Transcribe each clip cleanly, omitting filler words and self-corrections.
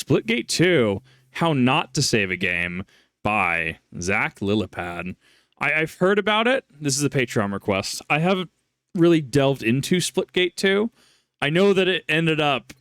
Splitgate 2, How Not to Save a Game by ZackLillipad. I've heard about it. This is a Patreon request. I haven't really delved into Splitgate 2. I know that it ended up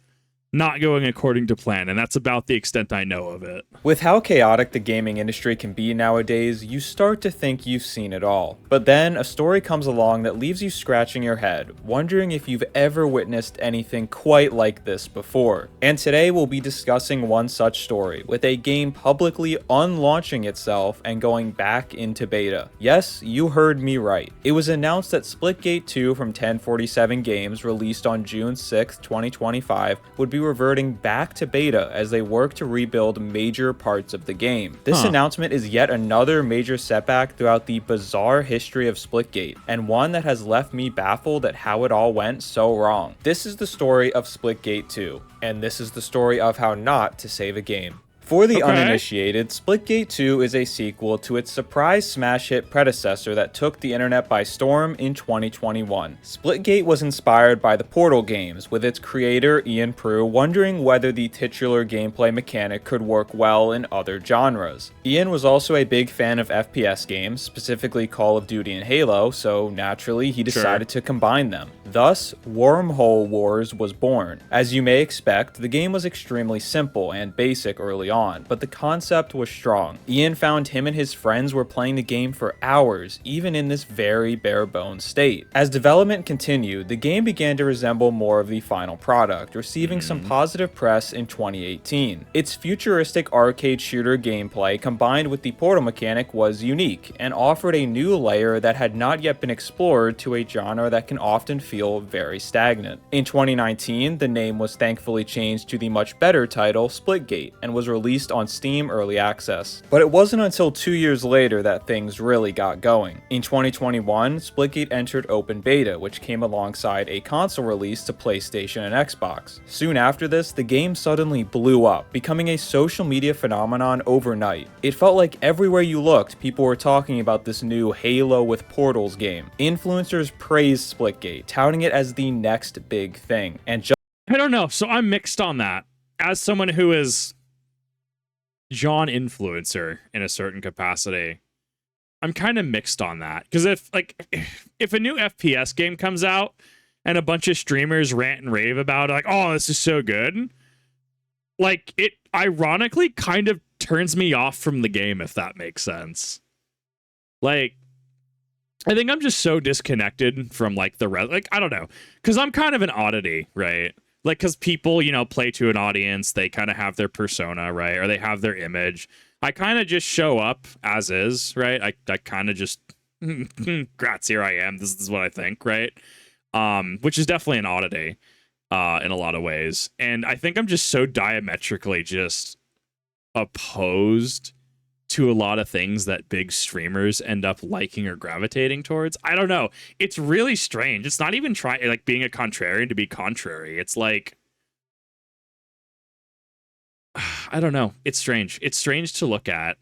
not going according to plan, and that's about the extent I know of it. With how chaotic the gaming industry can be nowadays, you start to think you've seen it all. But then a story comes along that leaves you scratching your head, wondering if you've ever witnessed anything quite like this before. And today we'll be discussing one such story, with a game publicly unlaunching itself and going back into beta. Yes, you heard me right. It was announced that Splitgate 2 from 1047 Games, released on June 6, 2025, would be reverting back to beta as they work to rebuild major parts of the game. This announcement is yet another major setback throughout the bizarre history of Splitgate, and one that has left me baffled at how it all went so wrong. This is the story of Splitgate 2, and this is the story of how not to save a game. For the uninitiated, Splitgate 2 is a sequel to its surprise smash hit predecessor that took the internet by storm in 2021. Splitgate was inspired by the Portal games, with its creator Ian Prue wondering whether the titular gameplay mechanic could work well in other genres. Ian was also a big fan of FPS games, specifically Call of Duty and Halo, so naturally he decided to combine them. Thus, Wormhole Wars was born. As you may expect, the game was extremely simple and basic early on, but the concept was strong. Ian found him and his friends were playing the game for hours, even in this very bare-bones state. As development continued, the game began to resemble more of the final product, receiving some positive press in 2018. Its futuristic arcade shooter gameplay combined with the portal mechanic was unique, and offered a new layer that had not yet been explored to a genre that can often feel very stagnant. In 2019, the name was thankfully changed to the much better title Splitgate, and was released on Steam Early Access. But it wasn't until 2 years later that things really got going. In 2021, Splitgate entered open beta, which came alongside a console release to PlayStation and Xbox. Soon after this, the game suddenly blew up, becoming a social media phenomenon overnight. It felt like everywhere you looked, people were talking about this new Halo with Portals game. Influencers praised Splitgate, touting it as the next big thing. And I don't know, so I'm mixed on that. As someone who is John influencer in a certain capacity, I'm kind of mixed on that, because if a new FPS game comes out and a bunch of streamers rant and rave about it, like, oh, this is so good, like, it ironically kind of turns me off from the game, if that makes sense. Like, I think I'm just so disconnected from like the rest. Like, I don't know, because I'm kind of an oddity, right? Like, because people, play to an audience, they kind of have their persona, right? Or they have their image. I kind of just show up as is, right? I kind of just, grats, here I am. This is what I think, right? Which is definitely an oddity in a lot of ways. And I think I'm just so diametrically just opposed to a lot of things that big streamers end up liking or gravitating towards. I don't know. It's really strange. It's not even trying, like, being a contrarian to be contrary. It's like, I don't know. It's strange. It's strange to look at.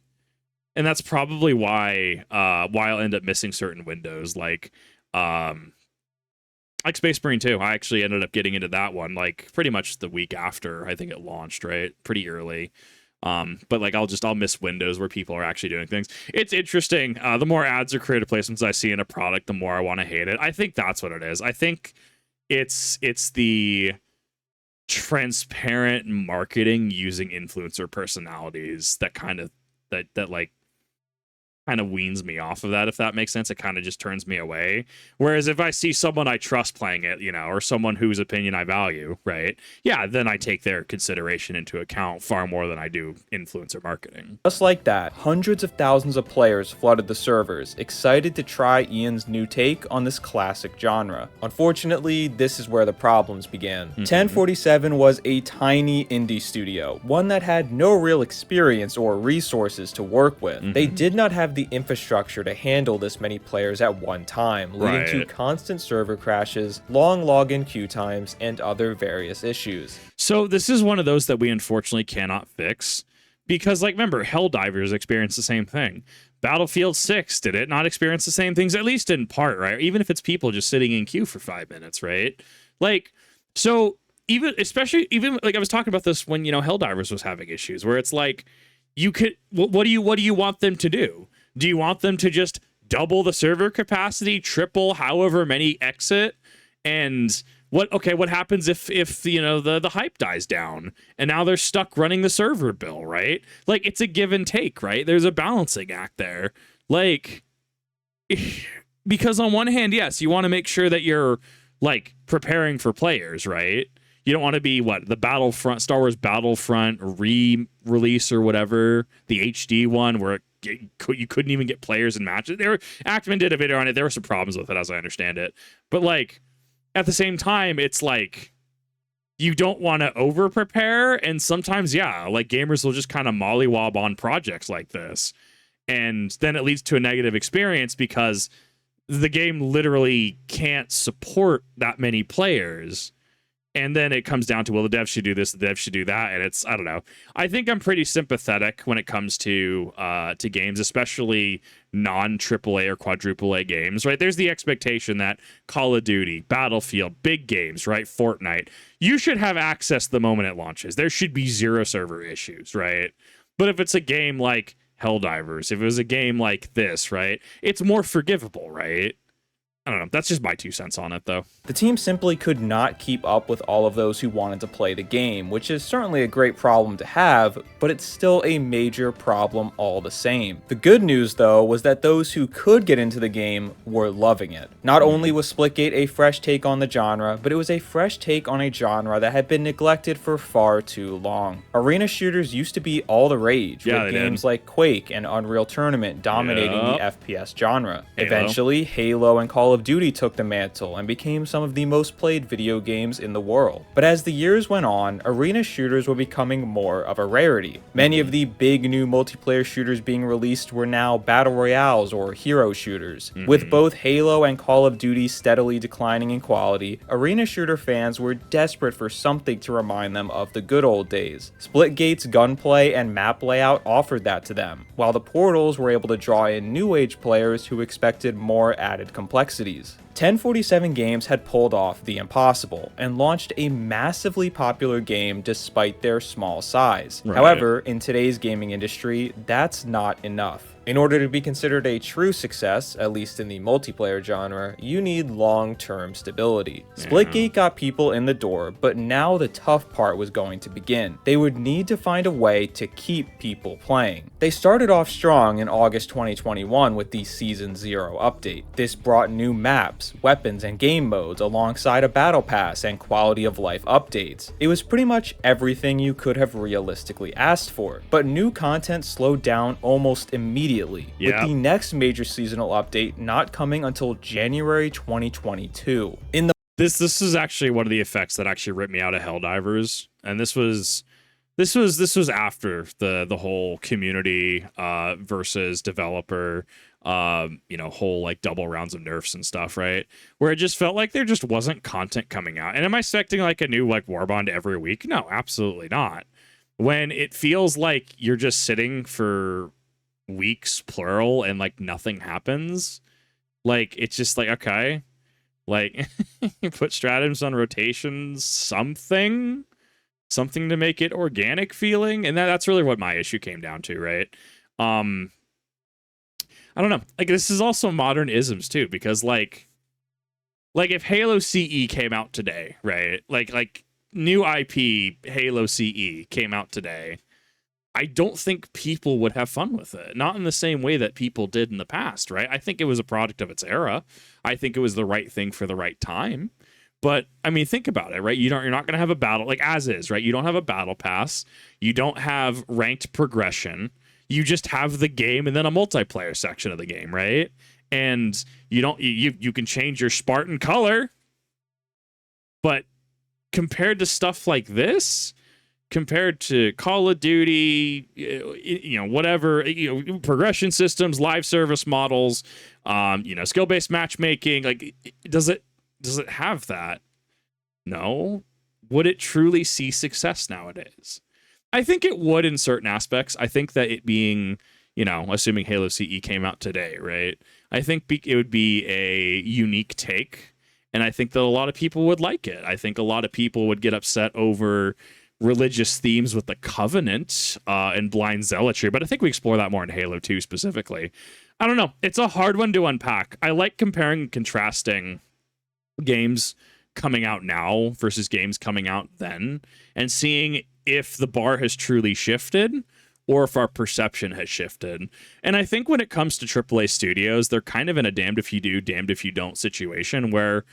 And that's probably why I'll end up missing certain windows. Like Space Marine 2. I actually ended up getting into that one, like, pretty much the week after I think it launched, right? Pretty early. But like I'll miss windows where people are actually doing things. It's interesting. The more ads or creative placements I see in a product, the more I want to hate it. I think that's what it is. I think it's the transparent marketing using influencer personalities that kind of weans me off of that, if that makes sense. It kind of just turns me away. Whereas if I see someone I trust playing it, or someone whose opinion I value, right? Yeah, then I take their consideration into account far more than I do influencer marketing. Just like that, hundreds of thousands of players flooded the servers, excited to try Ian's new take on this classic genre. Unfortunately, this is where the problems began. 1047 was a tiny indie studio, one that had no real experience or resources to work with. They did not have the infrastructure to handle this many players at one time, leading to constant server crashes, long login queue times, and other various issues. So this is one of those that we unfortunately cannot fix, because, like, remember, Helldivers experienced the same thing. Battlefield 6, did it not experience the same things, at least in part, right? Even if it's people just sitting in queue for 5 minutes, right? Like, so even especially even like I was talking about this when Helldivers was having issues where it's like you could what do you want them to do? Do you want them to just double the server capacity, triple however many exit, and what happens if the hype dies down and now they're stuck running the server bill, right? Like it's a give and take, right? There's a balancing act there. Like because on one hand, yes, you want to make sure that you're like preparing for players, right? You don't want to be the Star Wars Battlefront re-release or whatever, the HD one where you couldn't even get players in matches. Activision did a video on it. There were some problems with it, as I understand it. But like at the same time, it's like you don't want to over prepare, and sometimes like gamers will just kind of mollywob on projects like this, and then it leads to a negative experience because the game literally can't support that many players. And then it comes down to, well, the devs should do this, the devs should do that. And it's, I don't know. I think I'm pretty sympathetic when it comes to games, especially non-AAA or quadruple A games, right? There's the expectation that Call of Duty, Battlefield, big games, right? Fortnite, you should have access the moment it launches. There should be zero server issues, right? But if it's a game like Helldivers, if it was a game like this, right, it's more forgivable, right? I don't know. That's just my 2 cents on it, though. The team simply could not keep up with all of those who wanted to play the game, which is certainly a great problem to have, but it's still a major problem all the same. The good news, though, was that those who could get into the game were loving it. Not only was Splitgate a fresh take on the genre, but it was a fresh take on a genre that had been neglected for far too long. Arena shooters used to be all the rage, with games like Quake and Unreal Tournament dominating the FPS genre. Eventually, Halo and Call of Duty took the mantle and became some of the most played video games in the world. But as the years went on, arena shooters were becoming more of a rarity. Many of the big new multiplayer shooters being released were now battle royales or hero shooters. With both Halo and Call of Duty steadily declining in quality, arena shooter fans were desperate for something to remind them of the good old days. Splitgate's gunplay and map layout offered that to them, while the Portals were able to draw in new age players who expected more added complexity. 1047 Games had pulled off the impossible and launched a massively popular game despite their small size. Right. However, in today's gaming industry, that's not enough. In order to be considered a true success, at least in the multiplayer genre, you need long-term stability. Splitgate got people in the door, but now the tough part was going to begin. They would need to find a way to keep people playing. They started off strong in August 2021 with the Season 0 update. This brought new maps, weapons, and game modes alongside a battle pass and quality of life updates. It was pretty much everything you could have realistically asked for, but new content slowed down almost immediately. With the next major seasonal update not coming until January 2022. This is actually one of the effects that actually ripped me out of Helldivers, and this was after the whole community versus developer whole like double rounds of nerfs and stuff, right? Where it just felt like there just wasn't content coming out. And am I expecting like a new like Warbond every week? No, absolutely not. When it feels like you're just sitting for weeks plural and like nothing happens, like it's just like, okay, like put stratagems on rotations, something to make it organic feeling. And that's really what my issue came down to, right? I don't know, like this is also modern isms too, because like if Halo CE came out today, right, like new IP Halo CE came out today, I don't think people would have fun with it. Not in the same way that people did in the past, right? I think it was a product of its era. I think it was the right thing for the right time. But I mean, think about it, right? You're not going to have a battle like as is, right? You don't have a battle pass. You don't have ranked progression. You just have the game and then a multiplayer section of the game, right? And you can change your Spartan color. But compared to stuff like this, compared to Call of Duty, whatever, progression systems, live service models, skill-based matchmaking, like, does it have that? No. Would it truly see success nowadays? I think it would in certain aspects. I think that it being, assuming Halo CE came out today, right? I think it would be a unique take. And I think that a lot of people would like it. I think a lot of people would get upset over religious themes with the Covenant and blind zealotry, but I think we explore that more in Halo 2 specifically. I don't know. It's a hard one to unpack. I like comparing and contrasting games coming out now versus games coming out then, and seeing if the bar has truly shifted or if our perception has shifted. And I think when it comes to AAA studios, they're kind of in a damned if you do, damned if you don't situation, where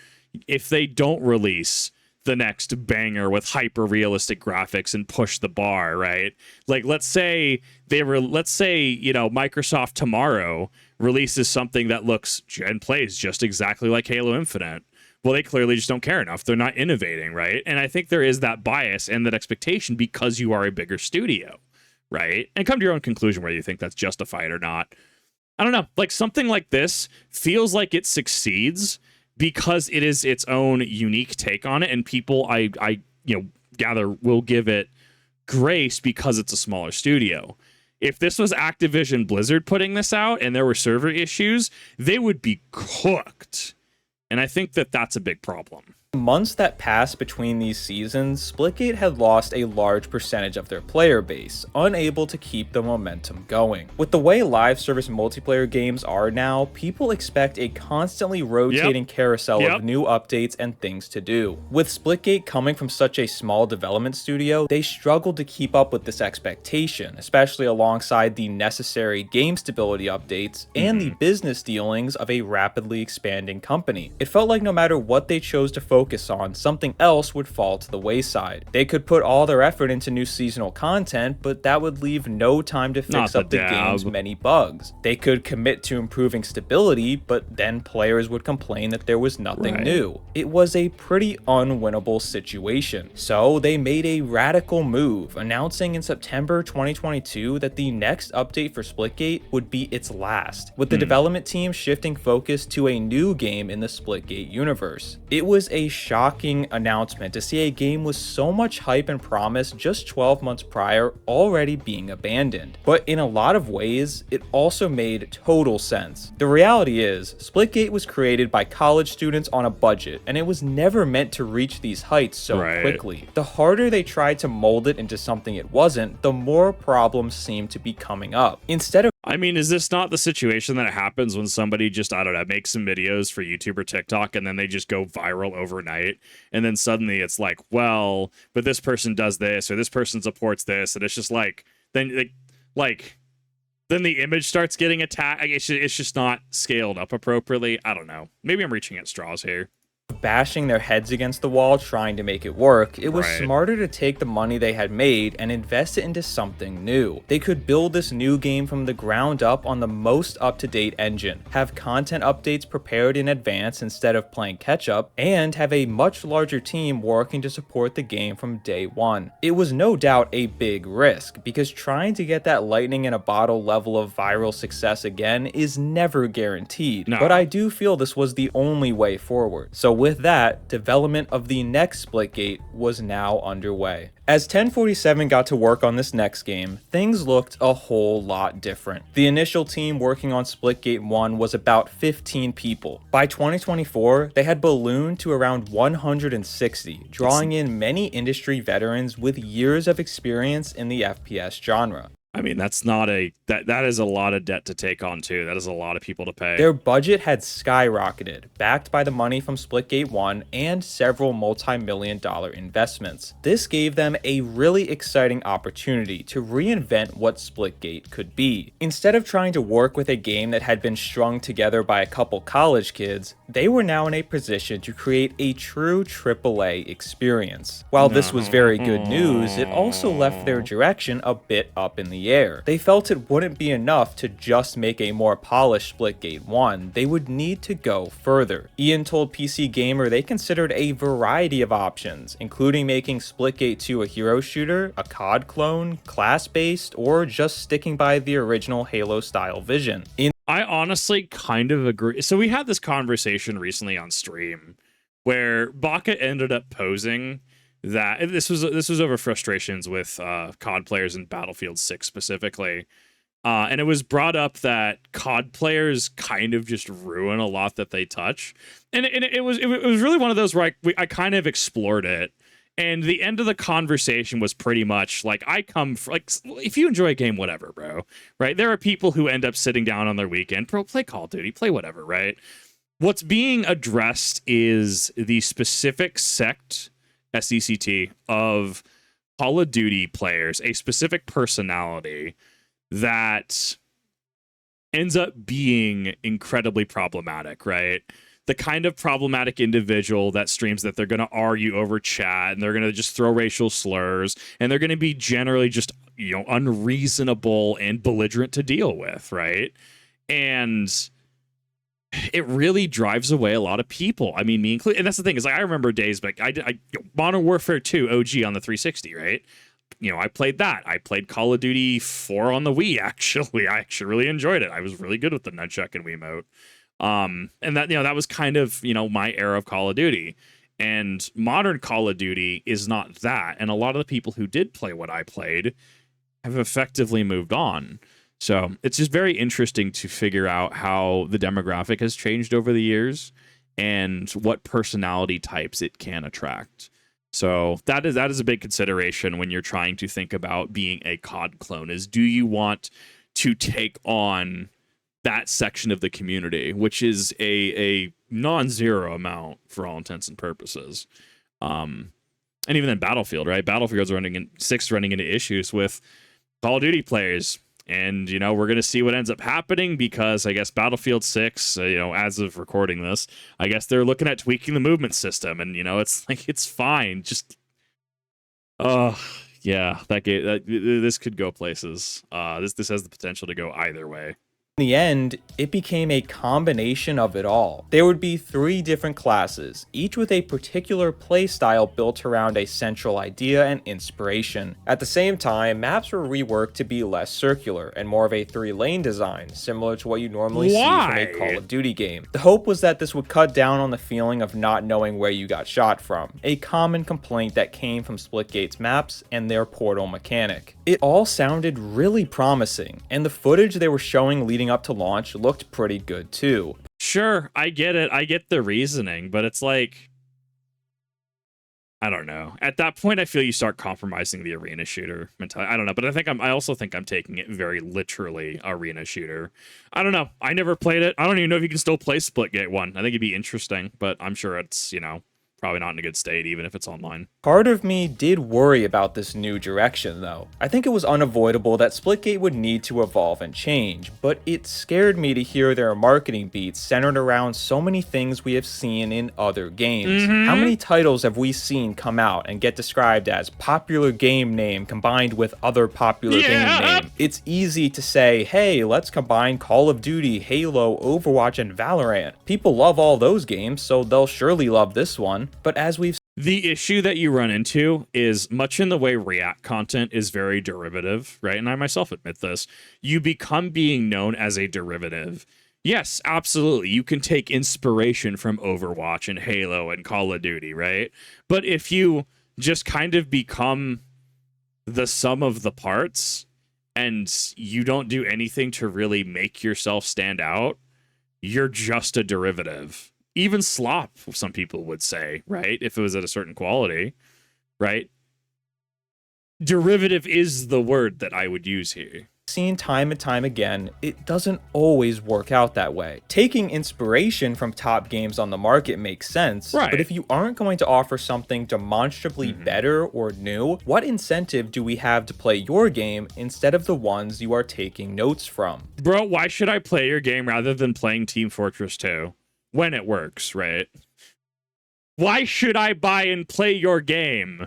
if they don't release the next banger with hyper realistic graphics and push the bar, right? Like, let's say Microsoft tomorrow releases something that looks and plays just exactly like Halo Infinite. Well, they clearly just don't care enough. They're not innovating, right? And I think there is that bias and that expectation because you are a bigger studio, right? And come to your own conclusion whether you think that's justified or not. I don't know. Like, something like this feels like it succeeds because it is its own unique take on it, and people I gather will give it grace because it's a smaller studio. If this was Activision Blizzard putting this out and there were server issues, they would be cooked. And I think that that's a big problem. Months that passed between these seasons, Splitgate had lost a large percentage of their player base, unable to keep the momentum going. With the way live service multiplayer games are now, people expect a constantly rotating carousel of new updates and things to do. With Splitgate coming from such a small development studio, they struggled to keep up with this expectation, especially alongside the necessary game stability updates and the business dealings of a rapidly expanding company. It felt like no matter what they chose to focus on, something else would fall to the wayside. They could put all their effort into new seasonal content, but that would leave no time to fix up the game's many bugs. They could commit to improving stability, but then players would complain that there was nothing new. It was a pretty unwinnable situation. So they made a radical move, announcing in September 2022 that the next update for Splitgate would be its last, with the development team shifting focus to a new game in the Splitgate universe. It was a shocking announcement to see a game with so much hype and promise just 12 months prior already being abandoned. But in a lot of ways, it also made total sense. The reality is, Splitgate was created by college students on a budget, and it was never meant to reach these heights so quickly. The harder they tried to mold it into something it wasn't, the more problems seemed to be coming up. Instead of I mean, is this not the situation that happens when somebody just, I don't know, makes some videos for YouTube or TikTok and then they just go viral overnight? And then suddenly it's like, well, but this person does this or this person supports this. And it's just like, then the image starts getting attacked. It's just not scaled up appropriately. I don't know. Maybe I'm reaching at straws here. Bashing their heads against the wall trying to make it work, it was smarter to take the money they had made and invest it into something new. They could build this new game from the ground up on the most up-to-date engine, have content updates prepared in advance instead of playing catch-up, and have a much larger team working to support the game from day one. It was no doubt a big risk, because trying to get that lightning in a bottle level of viral success again is never guaranteed, but I do feel this was the only way forward. So with that, development of the next Splitgate was now underway. As 1047 got to work on this next game, things looked a whole lot different. The initial team working on Splitgate 1 was about 15 people. By 2024, they had ballooned to around 160, drawing in many industry veterans with years of experience in the FPS genre. I mean, that's not that is a lot of debt to take on too. That is a lot of people to pay. Their budget had skyrocketed, backed by the money from Splitgate 1 and several multi-million-dollar investments. This gave them a really exciting opportunity to reinvent what Splitgate could be. Instead of trying to work with a game that had been strung together by a couple college kids, they were now in a position to create a true AAA experience. While this was very good news, it also left their direction a bit up in the air. They felt it wouldn't be enough to just make a more polished Splitgate 1, they would need to go further. Ian told PC Gamer they considered a variety of options, including making Splitgate 2 a hero shooter, a COD clone, class-based, or just sticking by the original Halo-style vision. I honestly kind of agree. So we had this conversation recently on stream where Baka ended up posing that this was over frustrations with COD players in Battlefield 6 specifically, And it was brought up that COD players kind of just ruin a lot that they touch, and it was really one of those where I kind of explored it, and the end of the conversation was pretty much like, I come for, like, if you enjoy a game, whatever, bro, right? There are people who end up sitting down on their weekend, bro, play Call of Duty, play whatever, right? What's being addressed is the specific sect, SECT, of Call of Duty players, a specific personality that ends up being incredibly problematic, right? The kind of problematic individual that streams that they're going to argue over chat, and they're going to just throw racial slurs, and they're going to be generally just, you know, unreasonable and belligerent to deal with, right? And it really drives away a lot of people. I mean, me included. And that's the thing, is like, I remember days back, Modern Warfare 2 OG on the 360, right? You know, I played that. I played Call of Duty 4 on the Wii, actually. I actually really enjoyed it. I was really good with the nunchuck and Wiimote. And that, you know, that was kind of, you know, my era of Call of Duty. And modern Call of Duty is not that. And a lot of the people who did play what I played have effectively moved on. So it's just very interesting to figure out how the demographic has changed over the years and what personality types it can attract. So that is a big consideration when you're trying to think about being a COD clone, is, do you want to take on that section of the community, which is a non-zero amount for all intents and purposes. And even then Battlefield, right? Battlefield's running into issues with Call of Duty players. And, you know, we're going to see what ends up happening, because I guess Battlefield 6, you know, as of recording this, I guess they're looking at tweaking the movement system. And, you know, it's like, it's fine. Just, yeah, this could go places. This has the potential to go either way. In the end, it became a combination of it all. There would be 3 different classes, each with a particular playstyle built around a central idea and inspiration. At the same time, maps were reworked to be less circular and more of a 3-lane design, similar to what you normally see from a Call of Duty game. The hope was that this would cut down on the feeling of not knowing where you got shot from, a common complaint that came from Splitgate's maps and their portal mechanic. It all sounded really promising, and the footage they were showing leading up to launch looked pretty good too. Sure, I get it. I get the reasoning, but it's like, I don't know. At that point, I feel you start compromising the arena shooter mentality. I don't know, but I also think I'm taking it very literally, arena shooter. I don't know. I never played it. I don't even know if you can still play Splitgate 1. I think it'd be interesting, but I'm sure it's, you know, probably not in a good state, even if it's online. Part of me did worry about this new direction, though. I think it was unavoidable that Splitgate would need to evolve and change, but it scared me to hear their marketing beats centered around so many things we have seen in other games. How many titles have we seen come out and get described as popular game name combined with other popular game name? It's easy to say, hey, let's combine Call of Duty, Halo, Overwatch, and Valorant. People love all those games, so they'll surely love this one. But as we've the issue that you run into is, much in the way React content is very derivative, right? And I myself admit this. You become being known as a derivative. Yes, absolutely. You can take inspiration from Overwatch and Halo and Call of Duty, right? But if you just kind of become the sum of the parts and you don't do anything to really make yourself stand out, you're just a derivative. Even slop, some people would say, right? If it was at a certain quality, right? Derivative is the word that I would use here. Seen time and time again, it doesn't always work out that way. Taking inspiration from top games on the market makes sense, right? But if you aren't going to offer something demonstrably better or new, what incentive do we have to play your game instead of the ones you are taking notes from? Bro, why should I play your game rather than playing Team Fortress 2? When it works, right? Why should I buy and play your game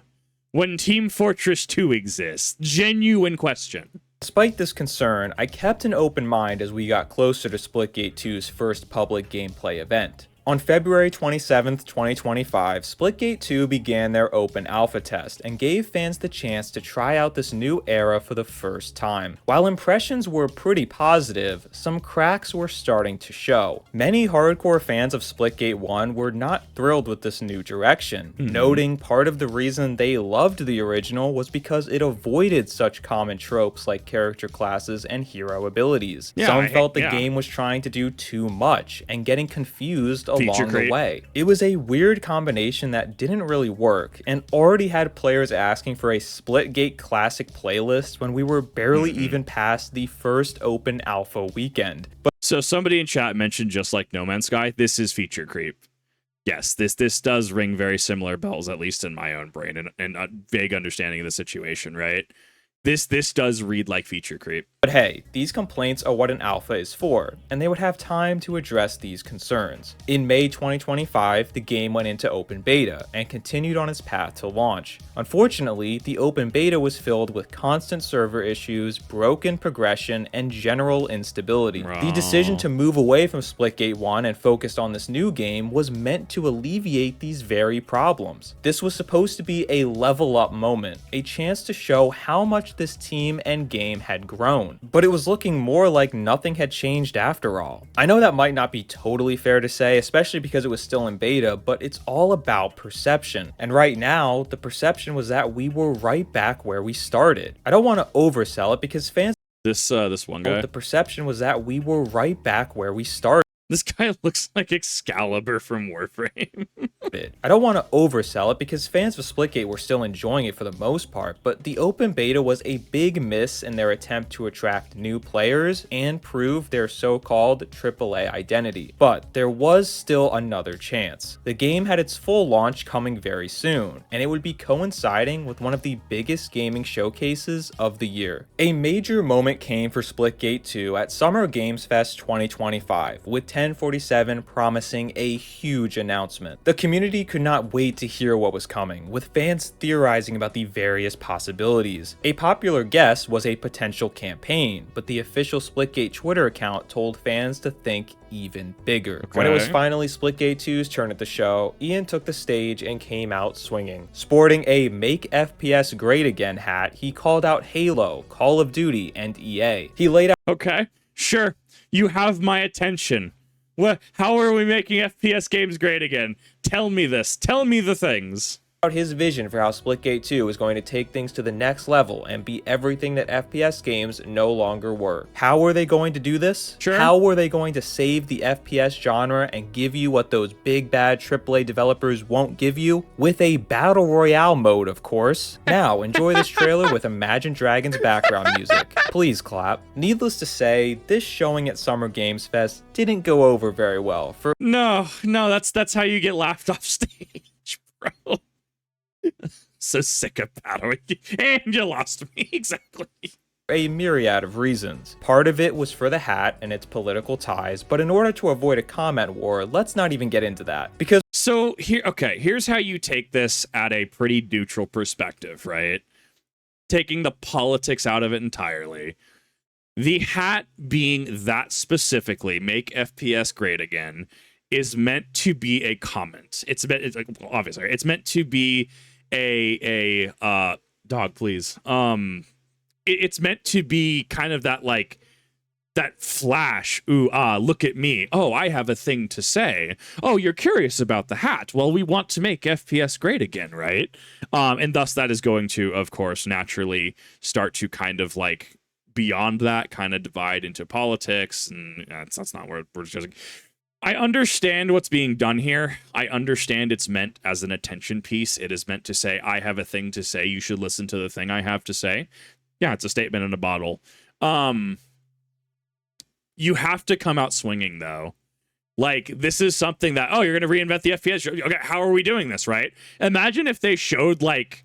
when Team Fortress 2 exists? Genuine question. Despite this concern, I kept an open mind as we got closer to Splitgate 2's first public gameplay event. On February 27th, 2025, Splitgate 2 began their open alpha test and gave fans the chance to try out this new era for the first time. While impressions were pretty positive, some cracks were starting to show. Many hardcore fans of Splitgate 1 were not thrilled with this new direction, noting part of the reason they loved the original was because it avoided such common tropes like character classes and hero abilities. Some felt the game was trying to do too much and getting confused along the way. It was a weird combination that didn't really work and already had players asking for a Splitgate classic playlist when we were barely even past the first open alpha weekend. But so somebody in chat mentioned just like No Man's Sky, this is feature creep. Yes, this does ring very similar bells, at least in my own brain and a vague understanding of the situation, right? This does read like feature creep. But hey, these complaints are what an alpha is for, and they would have time to address these concerns. In May 2025, the game went into open beta and continued on its path to launch. Unfortunately, the open beta was filled with constant server issues, broken progression, and general instability. The decision to move away from Splitgate 1 and focus on this new game was meant to alleviate these very problems. This was supposed to be a level up moment, a chance to show how much this team and game had grown. But it was looking more like nothing had changed after all. I know that might not be totally fair to say, especially because it was still in beta, but it's all about perception. And right now, the perception was that we were right back where we started. I don't want to oversell it because fans... This one guy. The perception was that we were right back where we started. This guy looks like Excalibur from Warframe. I don't want to oversell it because fans of Splitgate were still enjoying it for the most part, but the open beta was a big miss in their attempt to attract new players and prove their so-called AAA identity. But there was still another chance. The game had its full launch coming very soon, and it would be coinciding with one of the biggest gaming showcases of the year. A major moment came for Splitgate 2 at Summer Games Fest 2025, with 1047 promising a huge announcement. The community could not wait to hear what was coming, with fans theorizing about the various possibilities. A popular guess was a potential campaign, but the official Splitgate Twitter account told fans to think even bigger. When it was finally Splitgate 2's turn at the show, Ian took the stage and came out swinging. Sporting a Make FPS Great Again hat, he called out Halo, Call of Duty, and EA. He laid out— Okay, sure, you have my attention. What? How are we making FPS games great again? Tell me this. Tell me the things. His vision for how Splitgate 2 is going to take things to the next level and be everything that FPS games no longer were. How were they going to do this? Sure. How were they going to save the FPS genre and give you what those big bad AAA developers won't give you? With a Battle Royale mode, of course. Now, enjoy this trailer with Imagine Dragons background music. Please clap. Needless to say, this showing at Summer Games Fest didn't go over very well. No, that's how you get laughed off stage, bro. So sick of battling, and you lost me. Exactly. A myriad of reasons. Part of it was for the hat and its political ties, but in order to avoid a comment war, let's not even get into that. Because so here's how you take this at a pretty neutral perspective, right? Taking the politics out of it entirely. The hat being that specifically, make FPS great again, is meant to be a comment. It's like, obviously, it's meant to be a dog, please. It's meant to be kind of that, like, that flash. Ooh, look at me. Oh, I have a thing to say. Oh, you're curious about the hat. Well, we want to make FPS great again, right? And thus that is going to, of course, naturally start to kind of like beyond that kind of divide into politics. And that's not where we're just. I understand what's being done here. I understand it's meant as an attention piece. It is meant to say, I have a thing to say. You should listen to the thing I have to say. Yeah, it's a statement in a bottle. You have to come out swinging, though. Like, this is something that, oh, you're going to reinvent the FPS. Okay, how are we doing this, right? Imagine if they showed, like,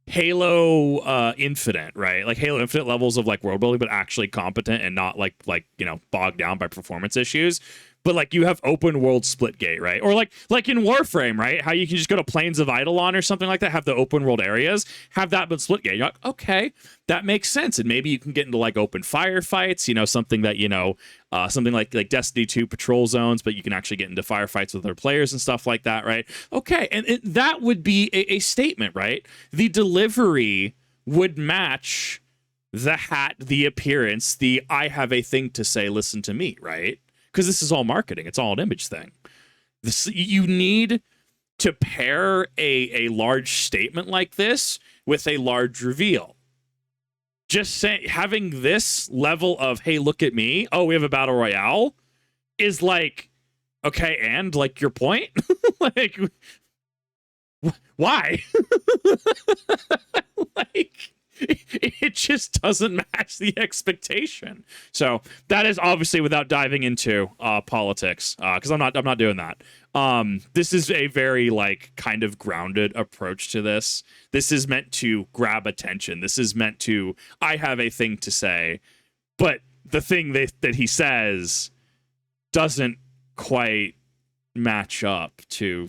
Halo Infinite, right? Like Halo Infinite levels of like world building, but actually competent and not like you know, bogged down by performance issues. but like you have open world Splitgate, right? Or like in Warframe, right? How you can just go to Plains of Eidolon or something like that, have the open world areas, have that but Splitgate. You're like, okay, that makes sense. And maybe you can get into like open firefights, you know, something that, you know, something like Destiny 2 patrol zones, but you can actually get into firefights with other players and stuff like that, right? Okay, and that would be a statement, right? The delivery would match the hat, the appearance, the I have a thing to say, listen to me, right? Because this is all marketing. It's all an image thing. You need to pair a large statement like this with a large reveal. Just say, having this level of, hey, look at me, oh, we have a battle royale, is like, okay, and like your point? Like, why? Like, it just doesn't match the expectation. So that is obviously without diving into politics, because I'm not doing that. This is a very like kind of grounded approach to this. This is meant to grab attention. This is meant to, I have a thing to say, but the thing that he says doesn't quite match up to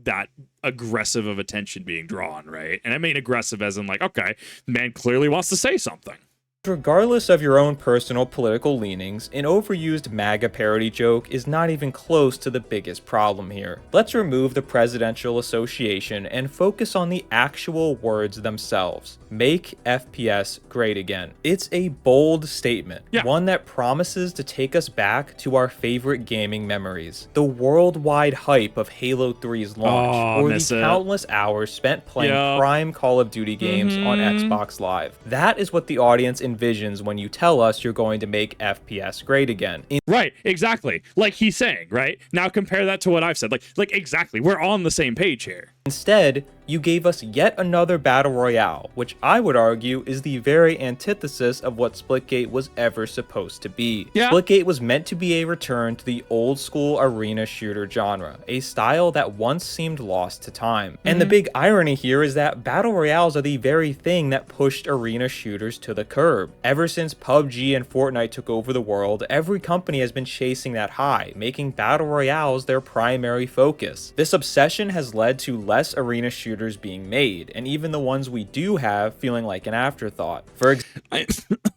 that aggressive of attention being drawn, right? And I mean aggressive as in like, okay, the man clearly wants to say something. Regardless of your own personal political leanings, an overused MAGA parody joke is not even close to the biggest problem here. Let's remove the presidential association and focus on the actual words themselves. Make FPS great again. It's a bold statement, one that promises to take us back to our favorite gaming memories. The worldwide hype of Halo 3's launch, or the countless hours spent playing prime Call of Duty games on Xbox Live. That is what the audience envisions when you tell us you're going to make FPS great again. Right, exactly. Like he's saying, right? Now compare that to what I've said. Like exactly. We're on the same page here. Instead, you gave us yet another battle royale, which I would argue is the very antithesis of what Splitgate was ever supposed to be. Splitgate was meant to be a return to the old school arena shooter genre, a style that once seemed lost to time. And the big irony here is that battle royales are the very thing that pushed arena shooters to the curb. Ever since PUBG and Fortnite took over the world, every company has been chasing that high, making battle royales their primary focus. This obsession has led to less arena shooters being made, and even the ones we do have feeling like an afterthought.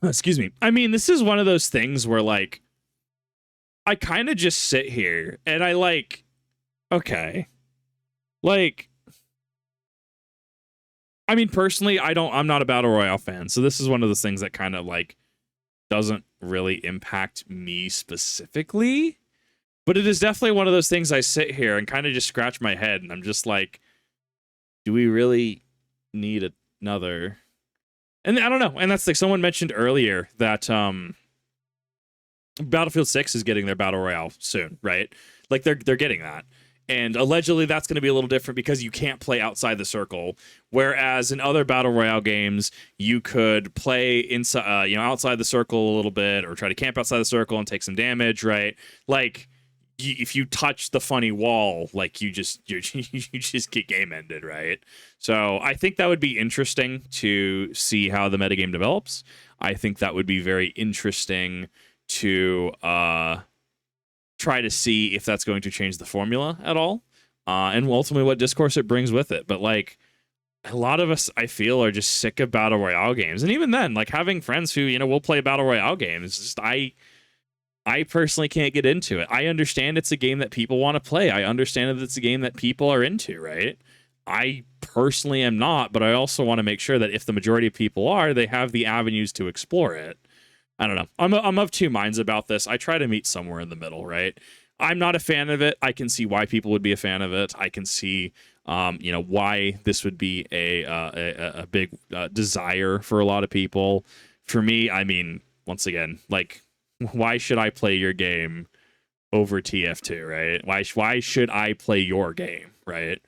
Excuse me. I mean, this is one of those things where like I kind of just sit here and I like, okay, like, I mean, personally, I'm not a battle royale fan, so this is one of those things that kind of like doesn't really impact me specifically, but it is definitely one of those things I sit here and kind of just scratch my head and I'm just like, do we really need another? And I don't know. And that's like someone mentioned earlier that Battlefield 6 is getting their battle royale soon, right? Like they're getting that. And allegedly that's going to be a little different because you can't play outside the circle. Whereas in other battle royale games, you could play inside, outside the circle a little bit, or try to camp outside the circle and take some damage, right? Like if you touch the funny wall, like you just get game ended, right? So I think that would be interesting to see how the metagame develops. I think that would be very interesting to try to see if that's going to change the formula at all, and ultimately what discourse it brings with it. But like a lot of us, I feel, are just sick of battle royale games, and even then, like having friends who will play battle royale games, just I personally can't get into it. I understand it's a game that people want to play. I understand that it's a game that people are into, right? I personally am not, but I also want to make sure that if the majority of people are, they have the avenues to explore it. I don't know. I'm of two minds about this. I try to meet somewhere in the middle, right? I'm not a fan of it. I can see why people would be a fan of it. I can see, why this would be a big desire for a lot of people. For me, I mean, once again, like, why should I play your game over TF2, right? Why should I play your game, right?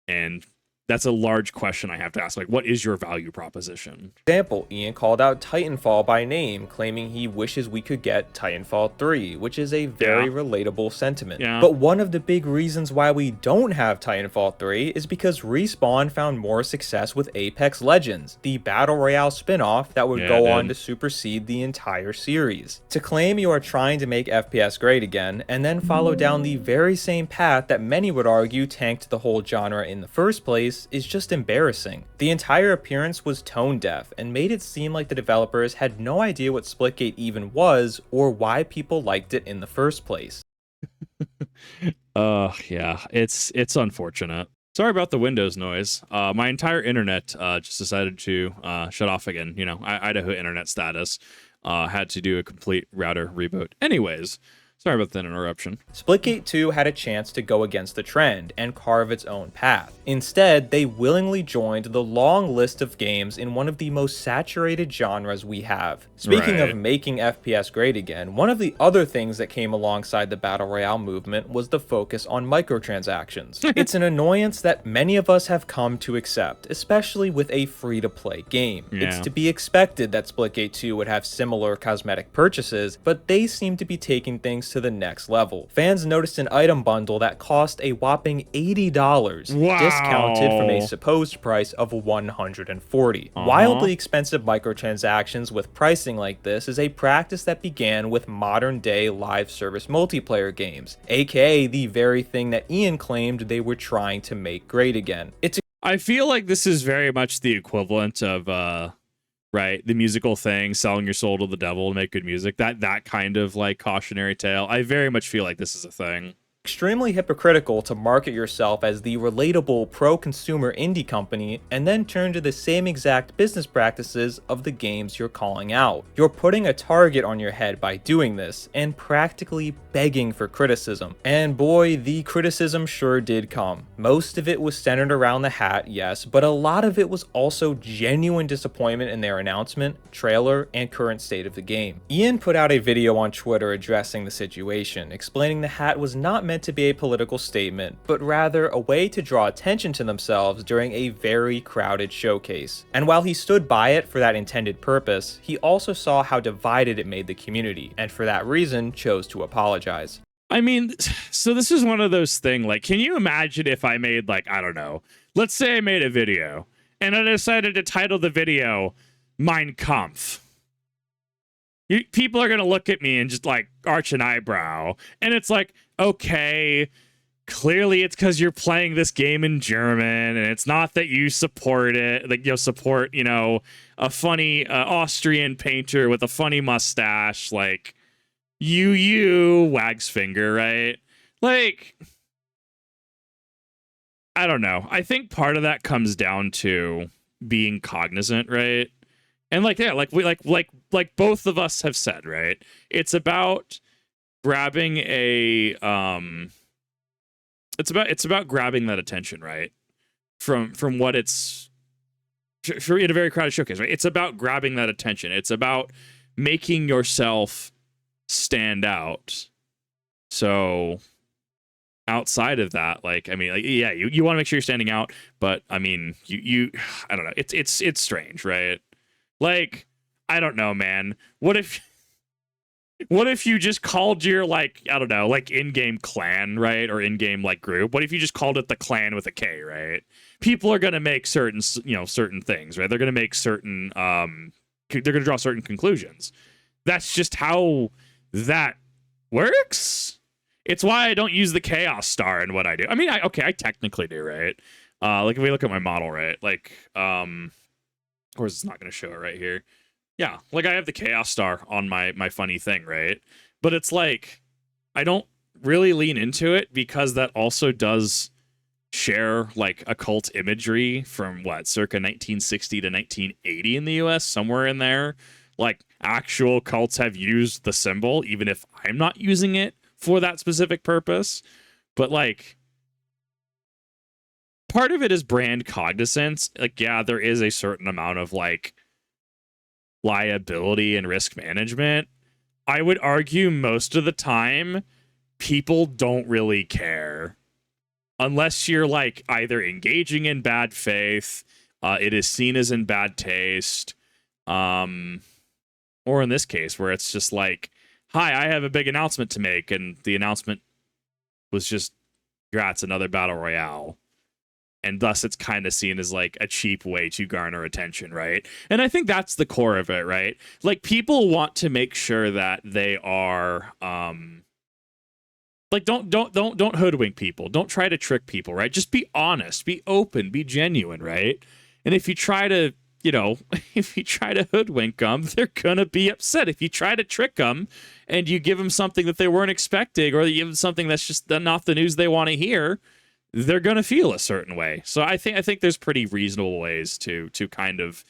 And that's a large question I have to ask. Like, what is your value proposition? Example, Ian called out Titanfall by name, claiming he wishes we could get Titanfall 3, which is a very relatable sentiment. Yeah. But one of the big reasons why we don't have Titanfall 3 is because Respawn found more success with Apex Legends, the Battle Royale spin-off that would go on to supersede the entire series. To claim you are trying to make FPS great again, and then follow down the very same path that many would argue tanked the whole genre in the first place is just embarrassing. The entire appearance was tone deaf and made it seem like the developers had no idea what Splitgate even was or why people liked it in the first place. Yeah, it's unfortunate. Sorry about the Windows noise. My entire internet just decided to shut off again. You know, Idaho internet status. Had to do a complete router reboot. Anyways, sorry about that interruption. Splitgate 2 had a chance to go against the trend and carve its own path. Instead, they willingly joined the long list of games in one of the most saturated genres we have. Speaking of making FPS great again, one of the other things that came alongside the Battle Royale movement was the focus on microtransactions. It's an annoyance that many of us have come to accept, especially with a free-to-play game. It's to be expected that Splitgate 2 would have similar cosmetic purchases, but they seem to be taking things to the next level. Fans noticed an item bundle that cost a whopping $80, discounted from a supposed price of $140. Wildly expensive microtransactions with pricing like this is a practice that began with modern-day live service multiplayer games, aka the very thing that Ian claimed they were trying to make great again. I feel like this is very much the equivalent of right, the musical thing, selling your soul to the devil to make good music. That kind of like cautionary tale. I very much feel like this is a thing. Extremely hypocritical to market yourself as the relatable pro-consumer indie company and then turn to the same exact business practices of the games you're calling out. You're putting a target on your head by doing this and practically begging for criticism. And boy, the criticism sure did come. Most of it was centered around the hat, yes, but a lot of it was also genuine disappointment in their announcement, trailer, and current state of the game. Ian put out a video on Twitter addressing the situation, explaining the hat was not meant to be a political statement, but rather a way to draw attention to themselves during a very crowded showcase. And while he stood by it for that intended purpose, he also saw how divided it made the community, and for that reason chose to apologize. I mean, so this is one of those things, like, can you imagine if I made, like, I don't know, let's say I made a video, and I decided to title the video Mein Kampf. People are going to look at me and just like arch an eyebrow. And it's like, okay, clearly it's because you're playing this game in German and it's not that you support it. Like, you'll support, you know, a funny Austrian painter with a funny mustache. Like, wags finger, right? Like, I don't know. I think part of that comes down to being cognizant, right? And like, yeah, like both of us have said, right? It's about grabbing a it's about grabbing that attention, right? From what it's for in a very crowded showcase, right? It's about grabbing that attention. It's about making yourself stand out. So outside of that, like, I mean, like, yeah, you want to make sure you're standing out, but I mean, you I don't know. It's strange, right? Like, I don't know, man. What if you just called your, like, I don't know, like, in-game clan, right? Or in-game, like, group. What if you just called it the clan with a K, right? People are going to make certain, you know, certain things, right? They're going to make certain, they're going to draw certain conclusions. That's just how that works. It's why I don't use the Chaos Star in what I do. I mean, I technically do, right? Like, if we look at my model, right? Like, of course, it's not going to show it right here. Yeah, like, I have the Chaos Star on my funny thing, right? But it's like, I don't really lean into it because that also does share, like, occult imagery from, what, circa 1960 to 1980 in the US, somewhere in there. Like, actual cults have used the symbol, even if I'm not using it for that specific purpose. But, like, part of it is brand cognizance. Like, yeah, there is a certain amount of, like, liability and risk management. I would argue most of the time, people don't really care. unless you're like either engaging in bad faith, it is seen as in bad taste, or in this case where it's just like, hi, I have a big announcement to make, and the announcement was just, congrats, another battle royale. And thus it's kind of seen as like a cheap way to garner attention, right? And I think that's the core of it, right? Like, people want to make sure that they are like, don't hoodwink people. Don't try to trick people, right? Just be honest, be open, be genuine, right? And if you try to, if you try to hoodwink them, they're gonna be upset. If you try to trick them and you give them something that they weren't expecting, or you give them something that's just not the news they want to hear, they're gonna feel a certain way. So I think there's pretty reasonable ways to kind of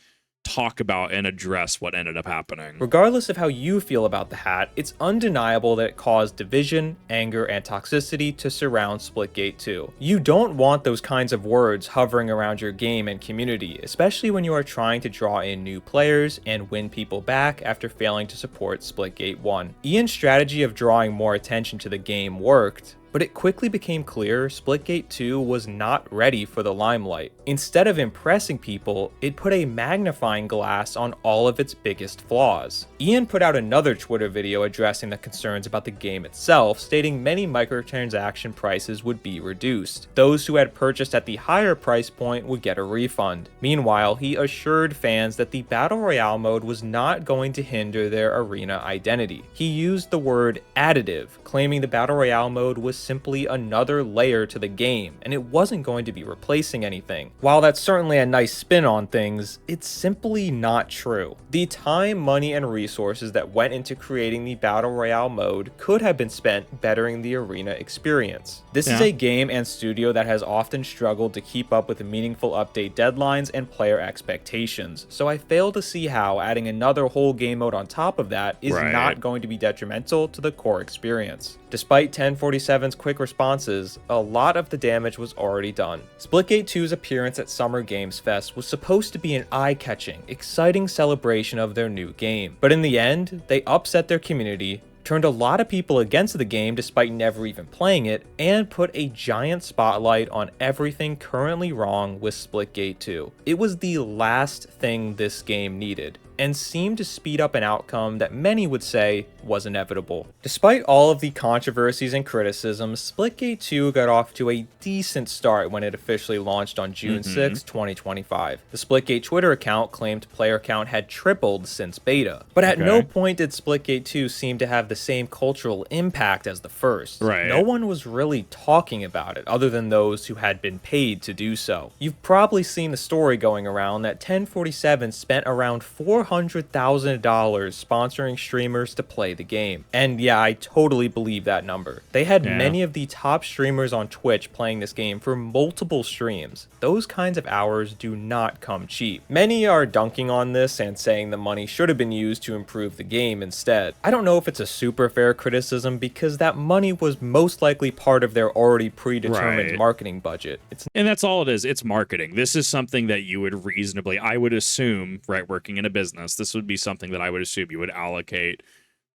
talk about and address what ended up happening. Regardless of how you feel about the hat, it's undeniable that it caused division, anger, and toxicity to surround Splitgate 2. You don't want those kinds of words hovering around your game and community, especially when you are trying to draw in new players and win people back after failing to support Splitgate 1. Ian's strategy of drawing more attention to the game worked, but it quickly became clear Splitgate 2 was not ready for the limelight. Instead of impressing people, it put a magnifying glass on all of its biggest flaws. Ian put out another Twitter video addressing the concerns about the game itself, stating many microtransaction prices would be reduced. Those who had purchased at the higher price point would get a refund. Meanwhile, he assured fans that the Battle Royale mode was not going to hinder their arena identity. He used the word additive, claiming the Battle Royale mode was simply another layer to the game, and it wasn't going to be replacing anything. While that's certainly a nice spin on things, it's simply not true. The time, money, and resources that went into creating the Battle Royale mode could have been spent bettering the arena experience. This is a game and studio that has often struggled to keep up with meaningful update deadlines and player expectations, so I fail to see how adding another whole game mode on top of that is not going to be detrimental to the core experience. Despite 1047's quick responses, a lot of the damage was already done. Splitgate 2's appearance at Summer Games Fest was supposed to be an eye-catching, exciting celebration of their new game, but in the end, they upset their community, turned a lot of people against the game despite never even playing it, and put a giant spotlight on everything currently wrong with Splitgate 2. It was the last thing this game needed, and seemed to speed up an outcome that many would say was inevitable. Despite all of the controversies and criticisms, Splitgate 2 got off to a decent start when it officially launched on June 6, 2025. The Splitgate Twitter account claimed player count had tripled since beta, but at no point did Splitgate 2 seem to have the same cultural impact as the first. No one was really talking about it, other than those who had been paid to do so. You've probably seen the story going around that 1047 spent around $400,000 sponsoring streamers to play the game. And yeah, I totally believe that number. They had many of the top streamers on Twitch playing this game for multiple streams. Those kinds of hours do not come cheap. Many are dunking on this and saying the money should have been used to improve the game instead. I don't know if it's a super fair criticism because that money was most likely part of their already predetermined marketing budget. And that's all it is. It's marketing. This is something that you would reasonably, I would assume, right, working in a business, this would be something that I would assume you would allocate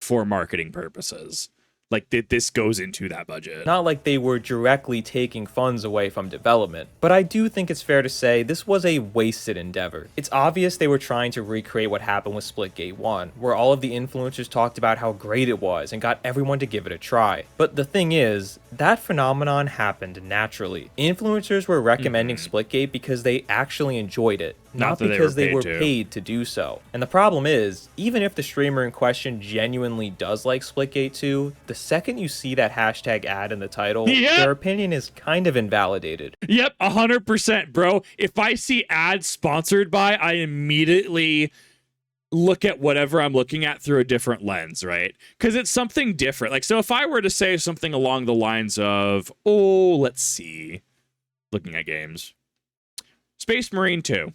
for marketing purposes. Like, this goes into that budget. Not like they were directly taking funds away from development, but I do think it's fair to say this was a wasted endeavor. It's obvious they were trying to recreate what happened with Splitgate 1, where all of the influencers talked about how great it was and got everyone to give it a try. But the thing is, that phenomenon happened naturally. Influencers were recommending Splitgate because they actually enjoyed it, not because they were paid to do so. And the problem is, even if the streamer in question genuinely does like Splitgate 2, the second you see that hashtag ad in the title, their opinion is kind of invalidated. 100%, bro. If I see ads sponsored by, I immediately look at whatever I'm looking at through a different lens, right? Because it's something different. Like, so if I were to say something along the lines of, oh, let's see, looking at games, Space Marine 2.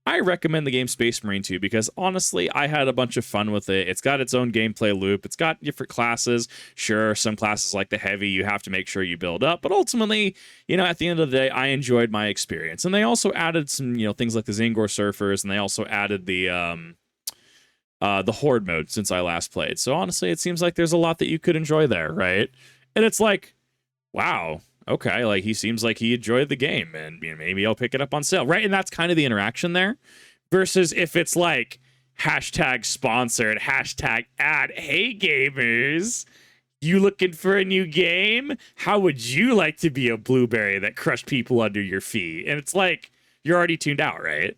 I recommend the game Space Marine 2 because honestly, I had a bunch of fun with it. It's got its own gameplay loop. It's got different classes. Sure, some classes like the heavy, you have to make sure you build up. But ultimately, at the end of the day, I enjoyed my experience. And they also added some, things like the Zingor Surfers, and they also added the Horde mode since I last played. So honestly, it seems like there's a lot that you could enjoy there, right? And it's like, wow, okay, like he seems like he enjoyed the game, and maybe I'll pick it up on sale, right? And that's kind of the interaction there. Versus if it's like hashtag sponsored, hashtag ad, hey gamers, you looking for a new game? How would you like to be a blueberry that crushed people under your feet? And it's like, you're already tuned out, right?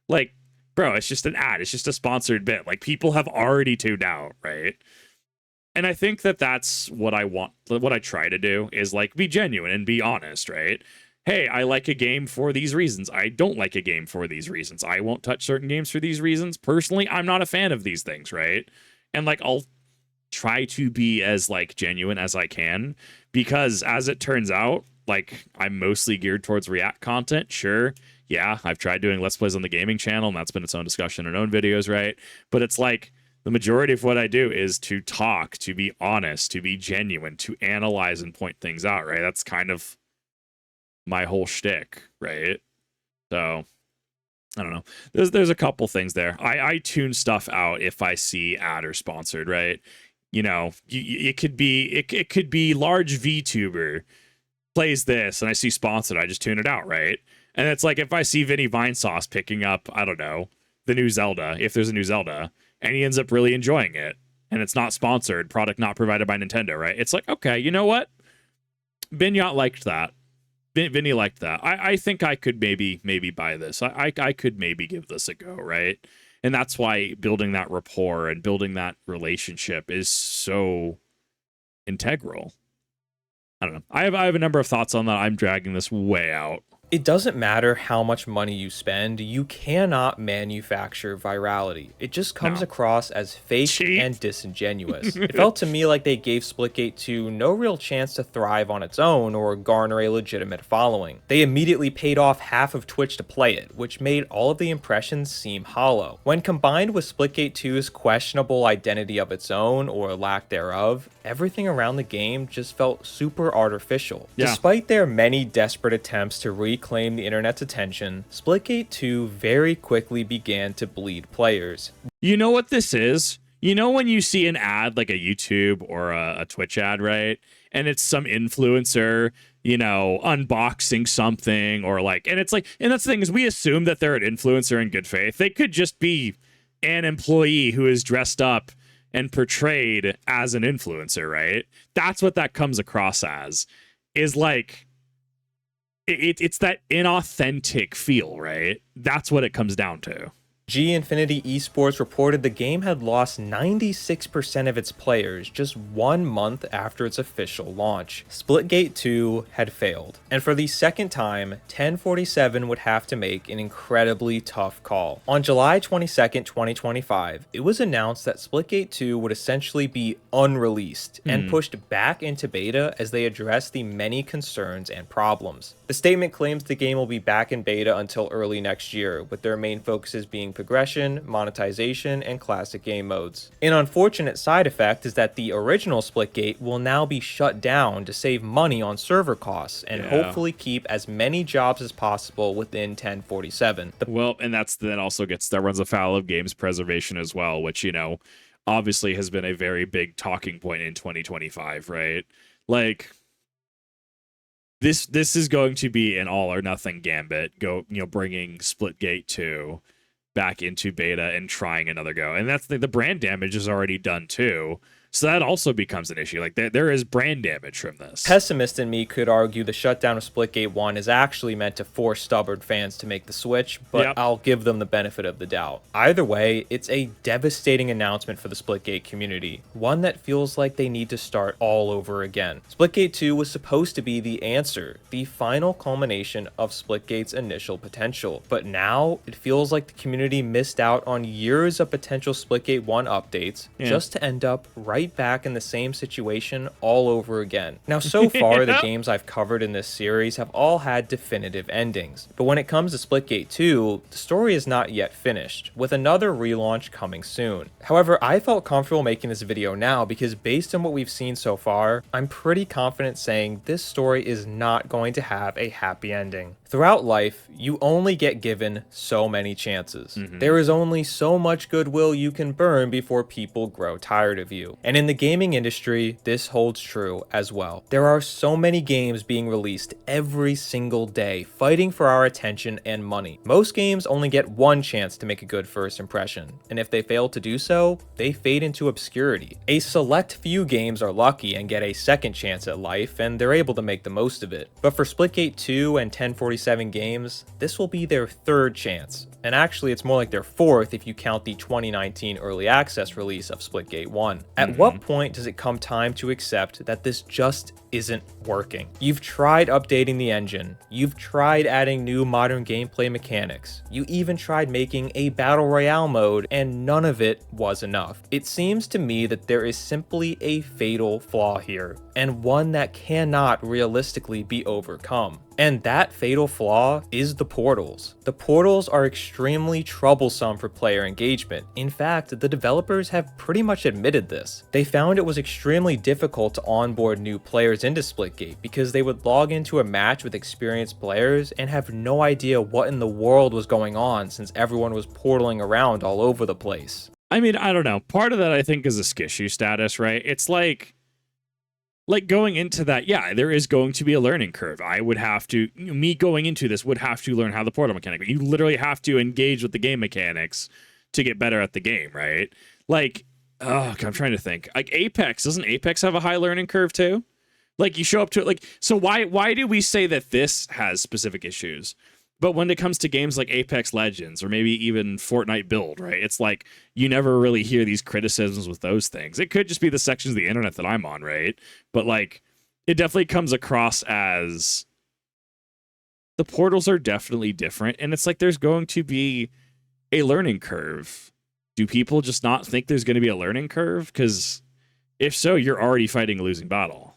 Like, bro, it's just an ad. It's just a sponsored bit. Like, people have already tuned out, right? And I think that that's what I want, what I try to do is like be genuine and be honest, right? Hey, I like a game for these reasons. I don't like a game for these reasons. I won't touch certain games for these reasons. Personally, I'm not a fan of these things, right? And like, I'll try to be as like genuine as I can, because as it turns out, like I'm mostly geared towards React content. Sure, yeah, I've tried doing Let's Plays on the gaming channel, and that's been its own discussion in own videos, right? But it's like the majority of what I do is to talk, to be honest, to be genuine, to analyze and point things out, right? That's kind of my whole shtick, right? So I don't know. There's a couple things there. I tune stuff out if I see ad or sponsored, right? You know, it could be large VTuber plays this and I see sponsored, I just tune it out, right? And it's like if I see Vinny Vinesauce picking up, I don't know, the new Zelda, if there's a new Zelda, and he ends up really enjoying it, and it's not sponsored, product not provided by Nintendo, right? It's like, okay, you know what? Binyot liked that. Vinny liked that. I think I could maybe buy this. I could maybe give this a go, right? And that's why building that rapport and building that relationship is so integral. I don't know. I have a number of thoughts on that. I'm dragging this way out. It doesn't matter how much money you spend, you cannot manufacture virality. It just comes across as fake Cheap. and disingenuous. It felt to me like they gave Splitgate 2 no real chance to thrive on its own or garner a legitimate following. They immediately paid off half of Twitch to play it, which made all of the impressions seem hollow. When combined with Splitgate 2's questionable identity of its own, or lack thereof, everything around the game just felt super artificial. Yeah. Despite their many desperate attempts to reclaim the internet's attention, Splitgate 2 very quickly began to bleed players. You know what this is? You know when you see an ad, like a YouTube or a Twitch ad, right? And it's some influencer, you know, unboxing something, or like, and it's like, and that's the thing is we assume that they're an influencer in good faith. They could just be an employee who is dressed up and portrayed as an influencer, right? That's what that comes across as, is like, it's that inauthentic feel, right? That's what it comes down to. G Infinity Esports reported the game had lost 96% of its players just 1 month after its official launch. Splitgate 2 had failed, and for the second time, 1047 would have to make an incredibly tough call. On July 22nd, 2025, it was announced that Splitgate 2 would essentially be unreleased and pushed back into beta as they address the many concerns and problems. The statement claims the game will be back in beta until early next year, with their main focuses being progression, monetization, and classic game modes. An unfortunate side effect is that the original Splitgate will now be shut down to save money on server costs and hopefully keep as many jobs as possible within 1047. Well, and that also runs afoul of games preservation as well, which, you know, obviously has been a very big talking point in 2025, right? Like, this is going to be an all or nothing gambit, bringing Splitgate 2 back into beta and trying another go. And that's the brand damage is already done too. So that also becomes an issue. Like there is brand damage from this. Pessimist in me could argue the shutdown of Splitgate 1 is actually meant to force stubborn fans to make the switch, but I'll give them the benefit of the doubt. Either way, it's a devastating announcement for the Splitgate community, one that feels like they need to start all over again. Splitgate 2 was supposed to be the answer, the final culmination of Splitgate's initial potential, but now it feels like the community missed out on years of potential Splitgate 1 updates just to end up right back in the same situation all over again. Now, so far, the games I've covered in this series have all had definitive endings, but when it comes to Splitgate 2, the story is not yet finished, with another relaunch coming soon. However, I felt comfortable making this video now because based on what we've seen so far, I'm pretty confident saying this story is not going to have a happy ending. Throughout life, you only get given so many chances. There is only so much goodwill you can burn before people grow tired of you. And in the gaming industry, this holds true as well. There are so many games being released every single day, fighting for our attention and money. Most games only get one chance to make a good first impression, and if they fail to do so, they fade into obscurity. A select few games are lucky and get a second chance at life, and they're able to make the most of it. But for Splitgate 2 and 1047 games, this will be their third chance. And actually, it's more like their fourth if you count the 2019 early access release of Splitgate 1. At what point does it come time to accept that this just isn't working? You've tried updating the engine, you've tried adding new modern gameplay mechanics, you even tried making a battle royale mode, and none of it was enough. It seems to me that there is simply a fatal flaw here, and one that cannot realistically be overcome. And that fatal flaw is the portals. The portals are extremely troublesome for player engagement. In fact, the developers have pretty much admitted this. They found it was extremely difficult to onboard new players into Splitgate because they would log into a match with experienced players and have no idea what in the world was going on since everyone was portaling around all over the place. I mean, I don't know. Part of that I think is a skishu status, right? It's like going into that, yeah, there is going to be a learning curve. I would have to, me going into this would have to learn how the portal mechanic, you literally have to engage with the game mechanics to get better at the game, right? Like, oh, I'm trying to think. Like Apex, doesn't Apex have a high learning curve too? Like you show up to it, like, so why do we say that this has specific issues? But when it comes to games like Apex Legends or maybe even Fortnite Build, right? It's like you never really hear these criticisms with those things. It could just be the sections of the internet that I'm on, right? But like it definitely comes across as the portals are definitely different. And it's like there's going to be a learning curve. Do people just not think there's going to be a learning curve? Because if so, you're already fighting a losing battle.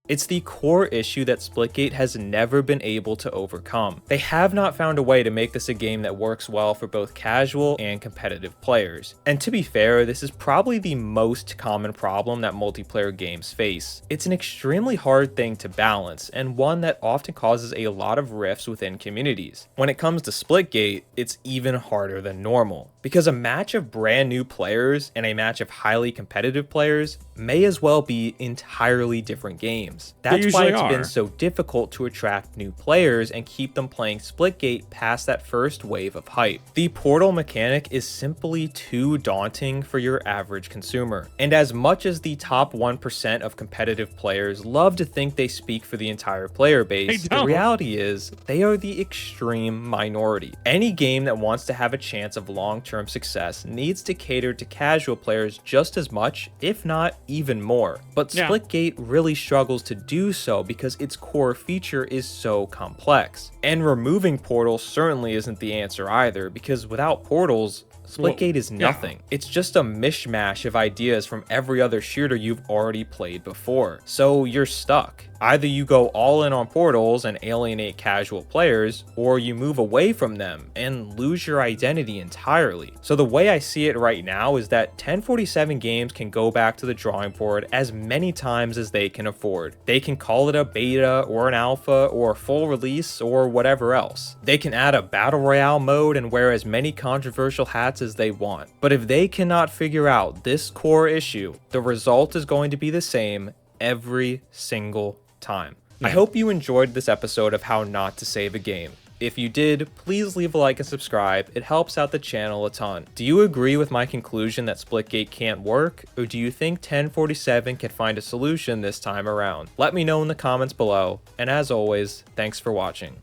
It's the core issue that Splitgate has never been able to overcome. They have not found a way to make this a game that works well for both casual and competitive players. And to be fair, this is probably the most common problem that multiplayer games face. It's an extremely hard thing to balance, and one that often causes a lot of rifts within communities. When it comes to Splitgate, it's even harder than normal, because a match of brand new players and a match of highly competitive players may as well be entirely different games. That's why it's been so difficult to attract new players and keep them playing Splitgate past that first wave of hype. The portal mechanic is simply too daunting for your average consumer. And as much as the top 1% of competitive players love to think they speak for the entire player base, the reality is they are the extreme minority. Any game that wants to have a chance of long-term success needs to cater to casual players just as much, if not even more. But Splitgate really struggles to do so because its core feature is so complex. And removing portals certainly isn't the answer either, because without portals, Splitgate is nothing. It's just a mishmash of ideas from every other shooter you've already played before. So you're stuck. Either you go all in on portals and alienate casual players, or you move away from them and lose your identity entirely. So the way I see it right now is that 1047 games can go back to the drawing board as many times as they can afford. They can call it a beta or an alpha or a full release or whatever else. They can add a battle royale mode and wear as many controversial hats as they want. But if they cannot figure out this core issue, the result is going to be the same every single time. I hope you enjoyed this episode of How Not to Save a Game. If you did, please leave a like and subscribe. It helps out the channel a ton. Do you agree with my conclusion that Splitgate can't work, or do you think 1047 can find a solution this time around? Let me know in the comments below, and as always, thanks for watching.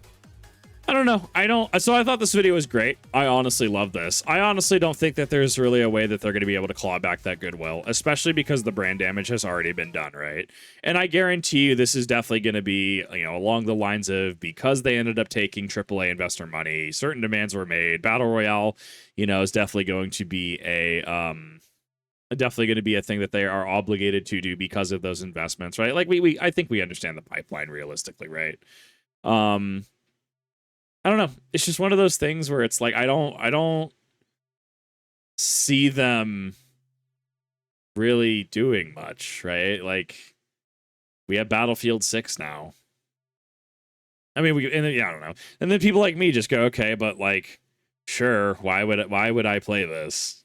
I don't know. So I thought this video was great. I honestly love this. I honestly don't think that there's really a way that they're going to be able to claw back that goodwill, especially because the brand damage has already been done, right? And I guarantee you this is definitely going to be, along the lines of, because they ended up taking AAA investor money, certain demands were made. Battle Royale, is definitely going to be a thing that they are obligated to do because of those investments, right? Like I think we understand the pipeline realistically, right? I don't know. It's just one of those things where it's like I don't see them really doing much, right? Like we have Battlefield 6 now. I mean, and then, yeah, I don't know. And then people like me just go, okay, but like, sure, why would I play this?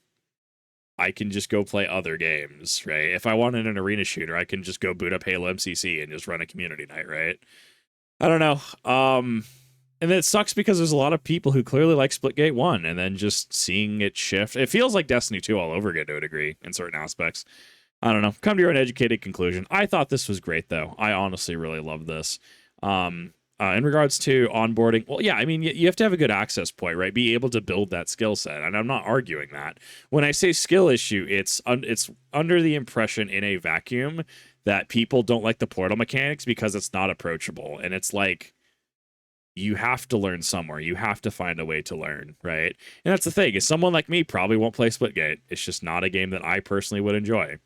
I can just go play other games, right? If I wanted an arena shooter, I can just go boot up Halo MCC and just run a community night, right? I don't know. And it sucks because there's a lot of people who clearly like Splitgate 1, and then just seeing it shift. It feels like Destiny 2 all over again to a degree in certain aspects. I don't know. Come to your own educated conclusion. I thought this was great, though. I honestly really love this. In regards to onboarding, well, yeah, I mean, you have to have a good access point, right? Be able to build that skill set, and I'm not arguing that. When I say skill issue, it's under the impression in a vacuum that people don't like the portal mechanics because it's not approachable, and it's like you have to learn somewhere. You have to find a way to learn, right? And that's the thing, is someone like me probably won't play Splitgate. It's just not a game that I personally would enjoy.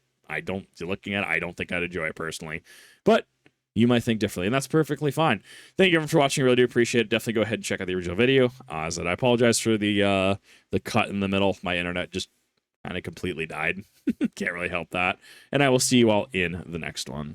Looking at it, I don't think I'd enjoy it personally. But you might think differently, and that's perfectly fine. Thank you everyone for watching. I really do appreciate it. Definitely go ahead and check out the original video. As I apologize for the cut in the middle. My internet just kind of completely died. Can't really help that. And I will see you all in the next one.